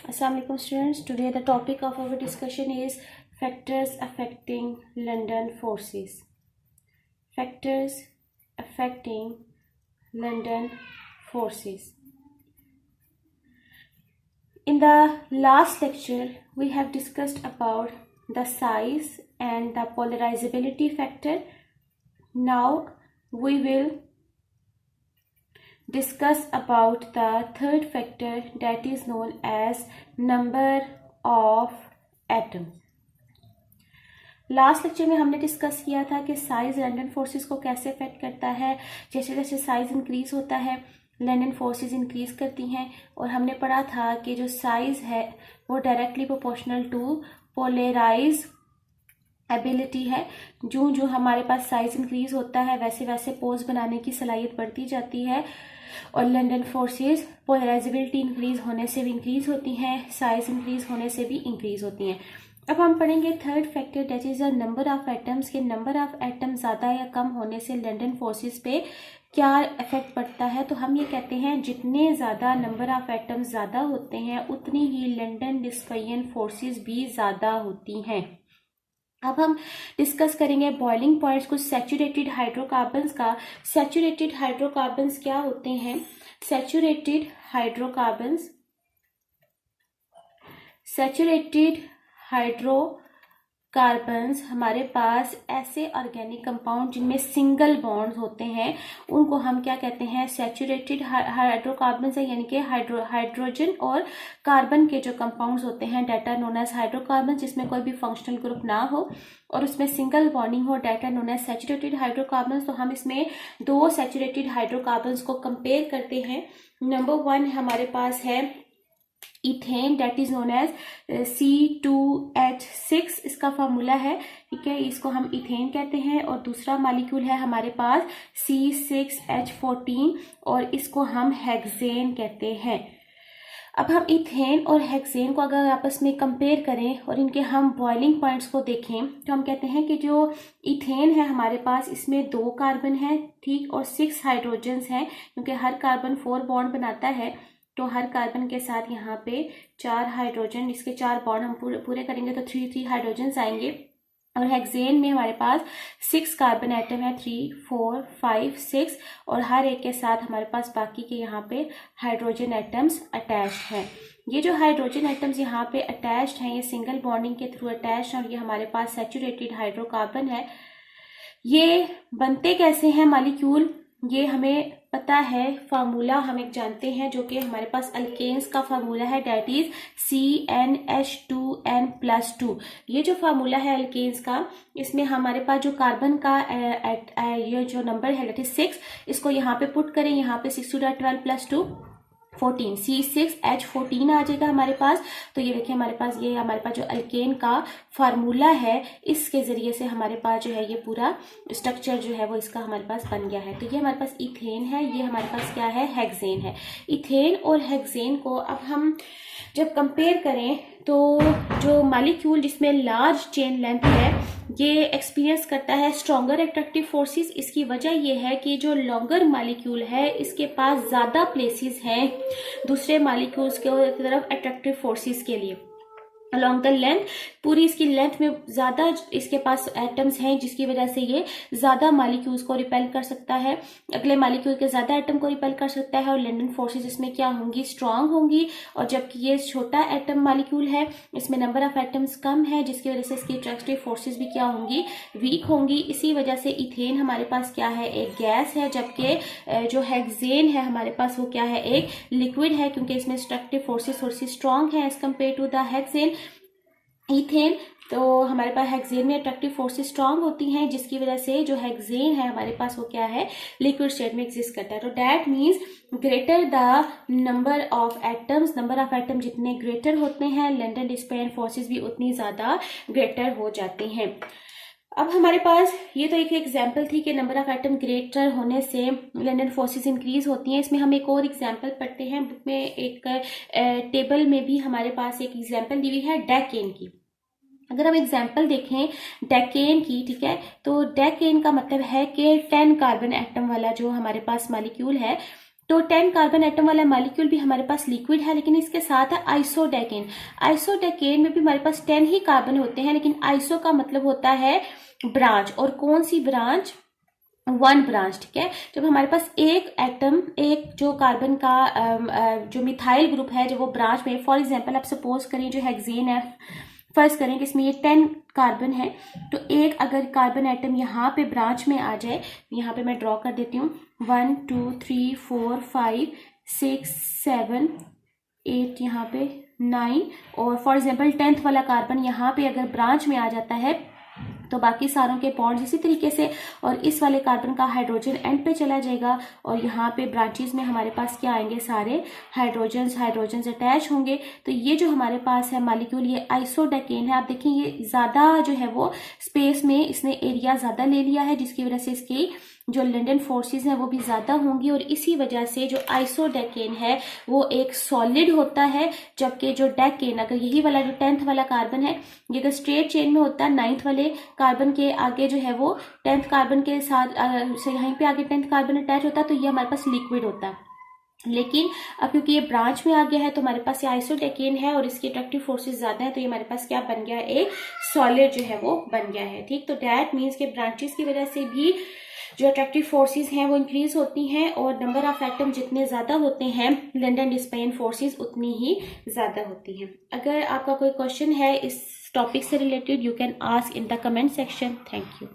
Assalamu alaikum students. Today the topic of our discussion is factors affecting London forces. Factors affecting London forces. In the last lecture we have discussed about the size and the polarizability factor. Now we will discuss about the third factor, that is known as number of atom. Last lecture में हमने discuss किया था कि size London forces को कैसे affect करता है। जैसे जैसे साइज इंक्रीज होता है लंदन फोर्सेस इंक्रीज करती हैं, और हमने पढ़ा था कि जो साइज है वो directly proportional to polarizability है। जो जो हमारे पास साइज इंक्रीज होता है वैसे वैसे पोज बनाने की सलाहियत बढ़ती जाती है, और लंदन फोर्सेस पोलराइजेबिलिटी इंक्रीज होने से भी इंक्रीज होती हैं, साइज इंक्रीज होने से भी इंक्रीज होती हैं। अब हम पढ़ेंगे third factor, that is the number of atoms. के नंबर ऑफ एटम ज़्यादा या कम होने से लंदन फोर्सेस पे क्या इफेक्ट पड़ता है। तो हम ये कहते हैं जितने ज़्यादा नंबर ऑफ एटम्स ज़्यादा होते हैं उतनी ही लंदन डिस्पियन फोर्सेस भी ज़्यादा होती हैं। अब हम डिस्कस करेंगे बॉइलिंग पॉइंट्स कुछ सैचुरेटेड हाइड्रोकार्बन्स का। सैचुरेटेड हाइड्रोकार्बन्स क्या होते हैं? सैचुरेटेड हाइड्रोकार्बन्स हमारे पास ऐसे ऑर्गेनिक कंपाउंड जिनमें सिंगल बॉन्ड्स होते हैं उनको हम क्या कहते हैं? सैचुरेटेड हाइड्रोकार्बन्स है, यानी कि हाइड्रोजन और कार्बन के जो कंपाउंड्स होते हैं that are known as hydrocarbon, जिसमें कोई भी फंक्शनल ग्रुप ना हो और उसमें सिंगल बॉन्डिंग हो, that are known as saturated hydrocarbons. तो हम इसमें दो सैचुरेटेड हाइड्रोकार्बन्स को कंपेयर करते हैं। नंबर वन हमारे पास है ethane, that is known as C2H6, इसका फार्मूला है, ठीक है, इसको हम इथेन कहते हैं। और दूसरा मॉलिक्यूल है हमारे पास C6H14 और इसको हम हेक्सेन कहते हैं। अब हम इथेन और हेक्सेन को अगर आपस में कंपेयर करें और इनके हम बॉइलिंग पॉइंट्स को देखें तो हम कहते हैं कि जो इथेन है हमारे पास इसमें 2 कार्बन है, ठीक, और 6 हाइड्रोजन्स हैं, क्योंकि हर कार्बन 4 बॉन्ड बनाता है। तो हर कार्बन के साथ यहाँ पे 4 हाइड्रोजन, इसके 4 बॉन्ड हम पूरे करेंगे तो 3 हाइड्रोजन्स आएंगे। और हेक्सेन में हमारे पास 6 कार्बन एटम है, 3, 4, 5, 6, और हर एक के साथ हमारे पास बाकी के यहाँ पे हाइड्रोजन एटम्स अटैच्ड हैं। ये जो हाइड्रोजन एटम्स यहाँ पे अटैच्ड हैं ये सिंगल बॉन्डिंग के थ्रू अटैच्ड हैं, और ये हमारे पास सैचुरेटेड हाइड्रोकार्बन है। ये बनते कैसे हैं मॉलिक्यूल? ये हमें पता है, फार्मूला हम एक जानते हैं जो कि हमारे पास अल्केन्स का फार्मूला है, डेट इज CnH2n+2। ये जो फार्मूला है अल्केन्स का, इसमें हमारे पास जो कार्बन का ये जो नंबर है डेट इज 6, इसको यहाँ पे पुट करें, यहाँ पे 6 × 12 + 2 14, C6H14 आ जाएगा हमारे पास। तो ये देखिए हमारे पास ये हमारे पास जो अल्केन का फार्मूला है इसके जरिए से हमारे पास जो है ये पूरा स्ट्रक्चर जो है वो इसका हमारे पास बन गया है। तो ये हमारे पास इथेन है, ये हमारे पास क्या है? हेक्सेन है। इथेन और हेक्सेन को अब हम जब कंपेयर करें तो जो मॉलिक्यूल जिसमें लार्ज चेन लेंथ है ये एक्सपीरियंस करता है स्ट्रॉन्गर एट्रैक्टिव फोर्सेस। इसकी वजह ये है कि जो लॉन्गर मॉलिक्यूल है इसके पास ज़्यादा प्लेसेस हैं दूसरे मॉलिक्यूल्स के तरफ अट्रैक्टिव फोर्सेस के लिए। अलॉन्ग द लेंथ, पूरी इसकी लेंथ में ज़्यादा इसके पास एटम्स हैं जिसकी वजह से ये ज़्यादा मॉलिक्यूल्स को रिपेल कर सकता है, अगले मॉलिक्यूल के ज़्यादा एटम को रिपेल कर सकता है, और लंदन फोर्सेस इसमें क्या होंगी? स्ट्रांग होंगी। और जबकि ये छोटा एटम मॉलिक्यूल है इसमें नंबर ऑफ एटम्स कम है जिसकी वजह से इसकी अट्रैक्टिव फोर्सेस भी क्या होंगी? वीक होंगी। इसी वजह से इथेन हमारे पास क्या है? एक गैस है, जबकि जो हेक्सेन है हमारे पास वो क्या है? एक लिक्विड है, क्योंकि इसमें अट्रैक्टिव फोर्सेस थोड़ी सी स्ट्रांग है as compare to the hexane ethane. तो हमारे पास हेक्सेन में अट्रैक्टिव फोर्सेस स्ट्रांग होती हैं जिसकी वजह से जो हेक्सेन है हमारे पास वो क्या है? लिक्विड स्टेट में एग्जिस्ट करता है। तो that means greater the number of atoms, number of atom जितने ग्रेटर होते हैं लंदन डिस्पियन फोर्सेस भी उतनी ज़्यादा ग्रेटर हो जाती हैं। अब हमारे पास ये तो एक एग्जाम्पल थी कि नंबर ऑफ एटम ग्रेटर होने से लंदन फोर्सेस इंक्रीज होती हैं। इसमें हम एक और एग्जाम्पल पढ़ते हैं, बुक में एक टेबल में भी हमारे पास एक एग्जाम्पल दी हुई है डेकेन की। अगर हम एग्जाम्पल देखें डेकेन की, ठीक है, तो डेकेन का मतलब है कि 10 कार्बन एटम वाला जो हमारे पास मॉलिक्यूल है तो 10 कार्बन एटम वाला मॉलिक्यूल भी हमारे पास लिक्विड है, लेकिन इसके साथ है आइसोडेकेन। आइसोडेकेन में भी हमारे पास 10 ही कार्बन होते हैं, लेकिन आइसो का मतलब होता है ब्रांच, और कौन सी ब्रांच? वन ब्रांच, ठीक है। जब हमारे पास एक एटम, एक जो कार्बन का जो मिथाइल ग्रुप है, जब वो ब्रांच में, फॉर एग्जांपल आप सपोज करें जो हेक्सेन है, फर्ज करें कि इसमें ये 10 कार्बन है, तो एक अगर कार्बन एटम यहाँ पे ब्रांच में आ जाए, यहाँ पे मैं ड्रॉ कर देती हूँ, 1 2 3 4 5 6 7 8, यहाँ पे 9, और फॉर एग्जाम्पल 10th वाला कार्बन यहाँ पे अगर ब्रांच में आ जाता है तो बाकी सारों के बॉन्ड्स इसी तरीके से, और इस वाले कार्बन का हाइड्रोजन एंड पे चला जाएगा, और यहाँ पे ब्रांचेस में हमारे पास क्या आएंगे? सारे हाइड्रोजन्स अटैच होंगे। तो ये जो हमारे पास है मॉलिक्यूल, ये आइसोडेकेन है। आप देखें ये ज़्यादा जो है वो स्पेस में इसने एरिया ज़्यादा ले लिया है, जिसकी वजह से इसकी जो लिंडन फोर्सेस हैं वो भी ज़्यादा होंगी, और इसी वजह से जो आइसोडेकेन है वो एक सॉलिड होता है, जबकि जो डेकेन, अगर यही वाला जो 10th वाला कार्बन है, ये अगर स्ट्रेट चेन में होता है 9th वाले कार्बन के आगे जो है वो 10th कार्बन के साथ यहीं पे आगे 10th कार्बन अटैच होता है, तो ये हमारे पास लिक्विड होता है। लेकिन अब क्योंकि ये ब्रांच में आ गया है तो हमारे पास ये आइसोडेकेन है और इसकी अट्रैक्टिव फोर्सेस ज्यादा है, तो ये हमारे पास क्या बन गया? एक सॉलिड जो है वो बन गया है, ठीक। तो दैट मीन्स के ब्रांचेस की वजह से भी जो अट्रैक्टिव फोर्सेस हैं वो इंक्रीज होती हैं, और नंबर ऑफ एटम जितने ज्यादा होते हैं, लिंडन डिस्पेन फोर्सेस उतनी ही ज्यादा होती हैं। अगर आपका कोई क्वेश्चन है इस टॉपिक से related, you can ask in the comment section. Thank you.